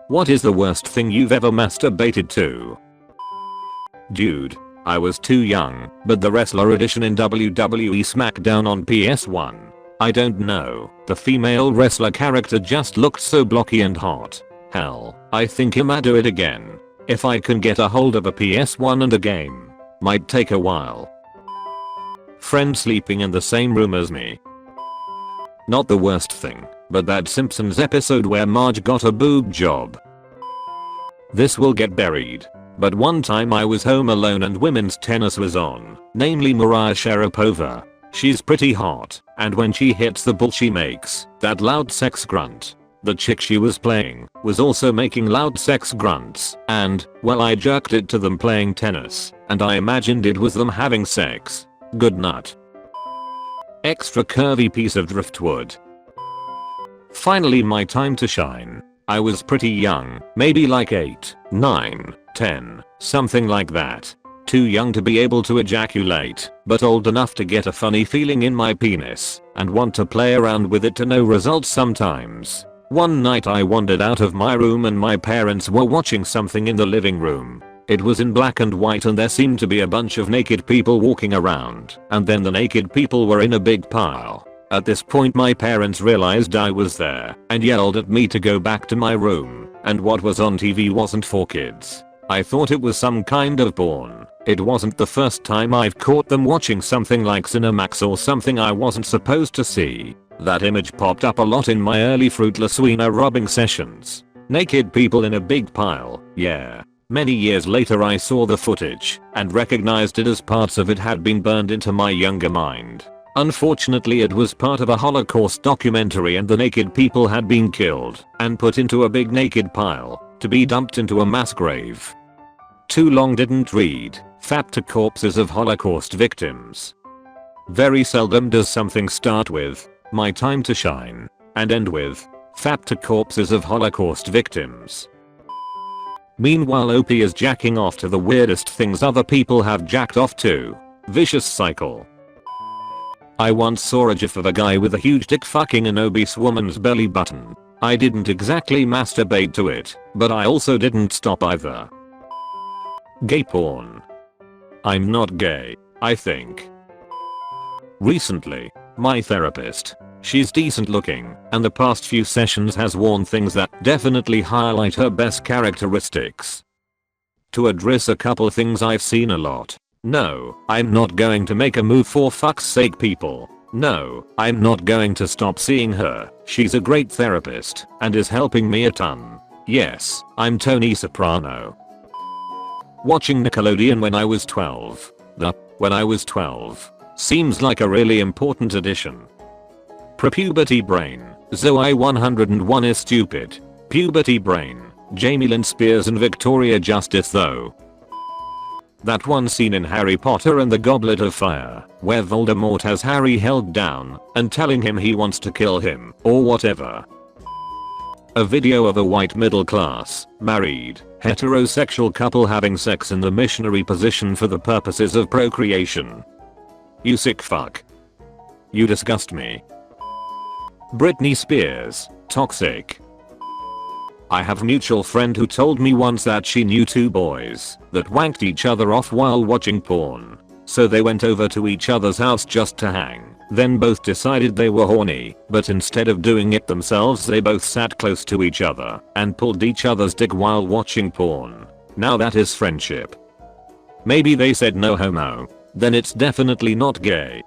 What is the worst thing you've ever masturbated to? Dude, I was too young, but the wrestler edition in WWE SmackDown on PS1. I don't know, the female wrestler character just looked so blocky and hot. Hell, I think I'ma do it again. If I can get a hold of a PS1 and a game. Might take a while. Friend sleeping in the same room as me. Not the worst thing, but that Simpsons episode where Marge got a boob job. This will get buried. But one time I was home alone and women's tennis was on, namely Maria Sharapova. She's pretty hot, and when she hits the ball she makes that loud sex grunt. The chick she was playing was also making loud sex grunts, and, well, I jerked it to them playing tennis, and I imagined it was them having sex. Good nut. Extra curvy piece of driftwood. Finally my time to shine. I was pretty young, maybe like 8, 9, 10, something like that. Too young to be able to ejaculate, but old enough to get a funny feeling in my penis, and want to play around with it to no results sometimes. One night I wandered out of my room and my parents were watching something in the living room. It was in black and white and there seemed to be a bunch of naked people walking around, and then the naked people were in a big pile. At this point my parents realized I was there and yelled at me to go back to my room, and what was on TV wasn't for kids. I thought it was some kind of porn. It wasn't the first time I've caught them watching something like Cinemax or something I wasn't supposed to see. That image popped up a lot in my early fruitless wiener rubbing sessions. Naked people in a big pile, yeah. Many years later I saw the footage and recognized it as parts of it had been burned into my younger mind. Unfortunately it was part of a Holocaust documentary and the naked people had been killed and put into a big naked pile to be dumped into a mass grave. Too long didn't read. Fap to corpses of Holocaust victims. Very seldom does something start with my time to shine and end with fap to corpses of Holocaust victims. Meanwhile OP is jacking off to the weirdest things other people have jacked off to. Vicious cycle. I once saw a gif of a guy with a huge dick fucking an obese woman's belly button. I didn't exactly masturbate to it, but I also didn't stop either. Gay porn. I'm not gay, I think. Recently, my therapist, she's decent looking, and the past few sessions has worn things that definitely highlight her best characteristics. To address a couple things I've seen a lot. No, I'm not going to make a move for fuck's sake people. No, I'm not going to stop seeing her. She's a great therapist and is helping me a ton. Yes, I'm Tony Soprano. Watching Nickelodeon when I was 12. When I was 12. Seems like a really important addition. Prepuberty brain. Zoe 101 is stupid. Puberty brain. Jamie Lynn Spears and Victoria Justice though. That one scene in Harry Potter and the Goblet of Fire, where Voldemort has Harry held down and telling him he wants to kill him or whatever. A video of a white middle class, married, heterosexual couple having sex in the missionary position for the purposes of procreation. You sick fuck. You disgust me. Britney Spears, toxic. I have a mutual friend who told me once that she knew two boys that wanked each other off while watching porn. So they went over to each other's house just to hang. Then both decided they were horny, but instead of doing it themselves they both sat close to each other and pulled each other's dick while watching porn. Now that is friendship. Maybe they said no homo. Then it's definitely not gay.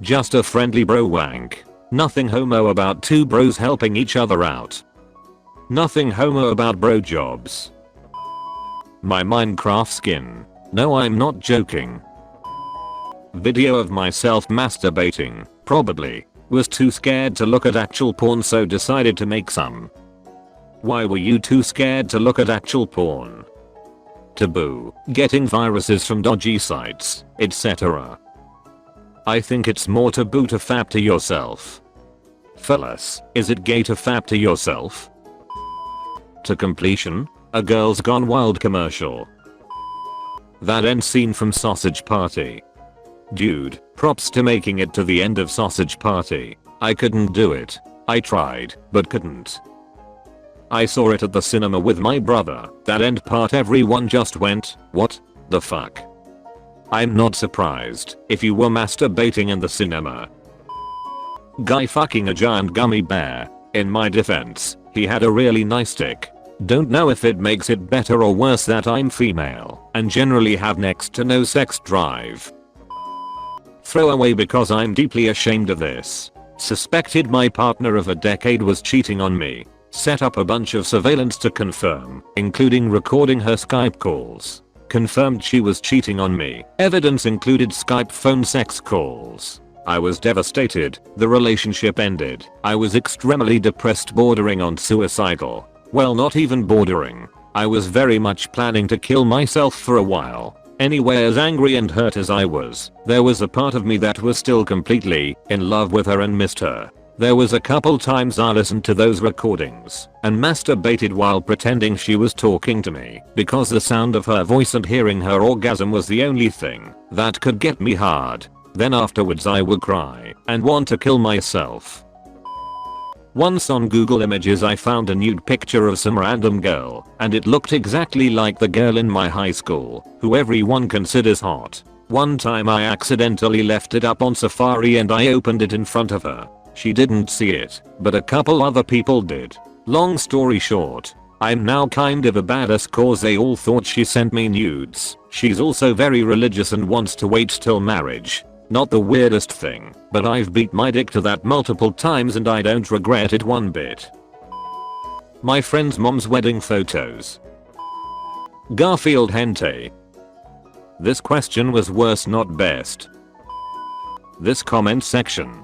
Just a friendly bro wank. Nothing homo about two bros helping each other out. Nothing homo about bro jobs. My Minecraft skin. No, I'm not joking. Video of myself masturbating, probably. Was too scared to look at actual porn so decided to make some. Why were you too scared to look at actual porn? Taboo, getting viruses from dodgy sites, etc. I think it's more taboo to fap to yourself. Fellas, is it gay to fap to yourself? To completion, a Girls Gone Wild commercial. That end scene from Sausage Party. Dude, props to making it to the end of Sausage Party. I couldn't do it. I tried, but couldn't. I saw it at the cinema with my brother. That end part everyone just went, what the fuck? I'm not surprised if you were masturbating in the cinema. Guy fucking a giant gummy bear. In my defense, he had a really nice dick. Don't know if it makes it better or worse that I'm female and generally have next to no sex drive. Throw away because I'm deeply ashamed of this. Suspected my partner of a decade was cheating on me. Set up a bunch of surveillance to confirm, including recording her Skype calls. Confirmed she was cheating on me. Evidence included Skype phone sex calls. I was devastated. The relationship ended. I was extremely depressed, bordering on suicidal. Well, not even bordering. I was very much planning to kill myself for a while. Anyway, as angry and hurt as I was, there was a part of me that was still completely in love with her and missed her. There was a couple times I listened to those recordings and masturbated while pretending she was talking to me because the sound of her voice and hearing her orgasm was the only thing that could get me hard. Then afterwards I would cry and want to kill myself. Once on Google Images I found a nude picture of some random girl and it looked exactly like the girl in my high school who everyone considers hot. One time I accidentally left it up on Safari and I opened it in front of her. She didn't see it, but a couple other people did. Long story short, I'm now kind of a badass cause they all thought she sent me nudes. She's also very religious and wants to wait till marriage. Not the weirdest thing, but I've beat my dick to that multiple times and I don't regret it one bit. My friend's mom's wedding photos. Garfield hentai. This question was worse not best. This comment section